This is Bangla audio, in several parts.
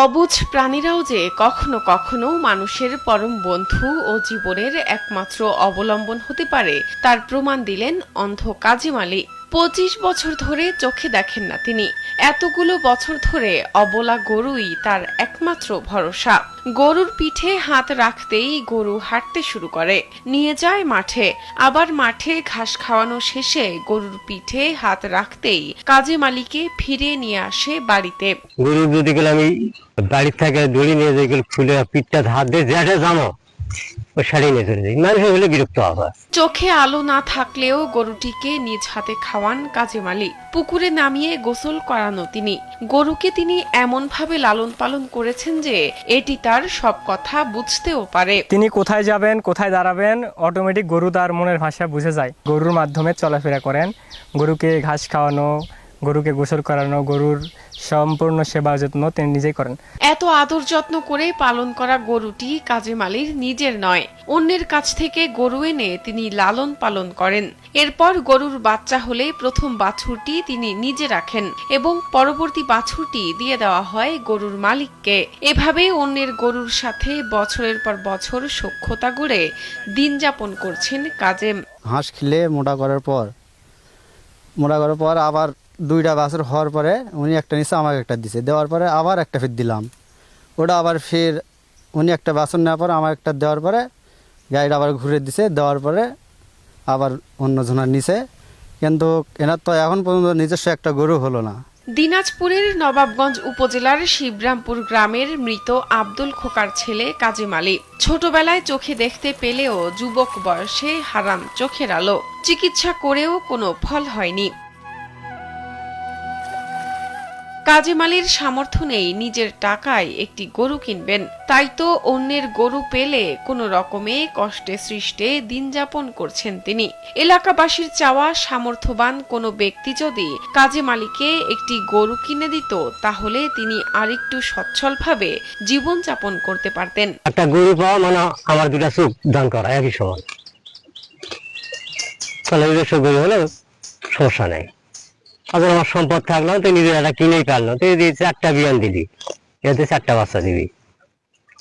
অবুঝ প্রাণীরাও যে কখনো কখনো মানুষের পরম বন্ধু ও জীবনের একমাত্র অবলম্বন হতে পারে তার প্রমাণ দিলেন অন্ধ কাজী আলী। ২৫ বছর ধরে চোখে দেখেন না তিনি। এতগুলো বছর ধরে অবলা গরুই তার একমাত্র ভরসা। গরুর পিঠে হাত রাখতেই গরু হাঁটতে শুরু করে, নিয়ে যায় মাঠে। আবার মাঠে ঘাস খাওয়ানো শেষে গরুর পিঠে হাত রাখতেই কাজী আলীকে ফিরিয়ে নিয়ে আসে বাড়িতে। গরু যদি গেলে আমি বাড়ির থেকে দড়ি নিয়ে যাই, খুলে পিঠটা হাত দিয়ে যেটা জানো ও শাড়ি নিয়ে চলে যাই। মানুষ হলে বিরক্ত হবে। চোখে আলো না থাকলেও গরুটিকে নিজ হাতে খাওয়ান কাজী আলী। পুকুরে নামিয়ে গোসল করানো তিনি। গরুকে তিনি এমন ভাবে লালন পালন করেছেন যে এটি তার সব কথা বুঝতেও পারে। তিনি কোথায় যাবেন, কোথায় দাঁড়াবেন, অটোমেটিক গরু তার মনের ভাষা বুঝে যায়। গরুর মাধ্যমে চলাফেরা করেন। গরুকে ঘাস খাওয়ানো, গরুকে গোসল করানো, গরুর সম্পূর্ণ সেবা যত্ন তিনি নিজেই করেন। এত আদর যত্ন করে পালন করা গরুটি কাজী আলীর নিজের নয়, অন্যের কাছ থেকে গরু এনে তিনি লালন পালন করেন। এরপর গরুর বাচ্চা হলে প্রথম বাছুরটি তিনি নিজে রাখেন এবং পরবর্তী বাছুরটি দিয়ে দেওয়া হয় গরুর মালিককে। এভাবে অন্যের গরুর সাথে বছরের পর বছর সখ্যতা গড়ে দিন যাপন করছেন কাজেম। হাঁস খেলে মোটা করার পর আবার দুইটা বাছুর হওয়ার পরে উনি একটা নিচে আমাকে একটা দিছে, দেওয়ার পরে আবার একটা ফের দিলাম। ওটা আবার ফের উনি একটা বাছুর নেওয়ার পরে আমার একটা দেওয়ার পরে গাড়িটা আবার ঘুরে দিছে, দেওয়ার পরে আবার অন্যজনের নিচে। কিন্তু এনার তো এখন পর্যন্ত নিজস্ব একটা গরু হলো না। দিনাজপুরের নবাবগঞ্জ উপজেলার শিবরামপুর গ্রামের মৃত আব্দুল খোকার ছেলে কাজী আলী ছোটবেলায় চোখে দেখতে পেলেও যুবক বয়সে হারান চোখের আলো। চিকিৎসা করেও কোনো ফল হয়নি। কাজী আলীর সামর্থ্য নেই নিজের টাকায় একটি গরু কিনবেন, তাই তো অন্যের গরু পেলে কোনো রকমে কষ্টে সৃষ্টে দিন যাপন করছেন তিনি। এলাকাবাসীর চাওয়া, সামর্থ্যবান কোনো ব্যক্তি যদি কাজী আলীকে একটি গরু কিনে দিত তাহলে তিনি আরেকটু সচ্ছলভাবে জীবন যাপন করতে পারতেন। একটা গরু পাওয়া মানে আমার দুটা চোখ দান করা একই সমান। তাহলে গরু হলে সমস্যা নেই। আবার আমার সম্পদ থাকলো তো নিজের একটা কিনেই পারলো, তো এই 4টা বিয়ান দিলি, এতে 4টা বাচ্চা দিবি।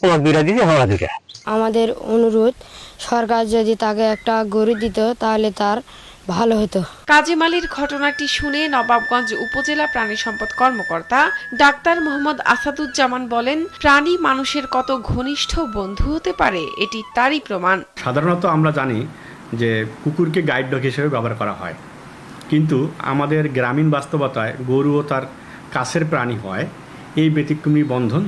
আমার 2টা দিবি, আমার 2টা। আমাদের অনুরোধ, সরকার যদি তাকে একটা গরু দিত তাহলে তার ভালো হতো। কাজী আলীর ঘটনাটি শুনে নবাবগঞ্জ উপজেলা প্রাণী সম্পদ কর্মকর্তা ডাক্তার মোহাম্মদ আসাদুজ্জামান বলেন, প্রাণী মানুষের কত ঘনিষ্ঠ বন্ধু হতে পারে এটি তারই প্রমাণ। সাধারণত আমরা জানি যে কুকুরকে গাইড ডগ হিসেবে ব্যবহার করা হয়, কিন্তু আমাদের গ্রামীণ বাস্তবতায় গরুও তার কাছের প্রাণী হয়। এই ব্যতিক্রমী বন্ধন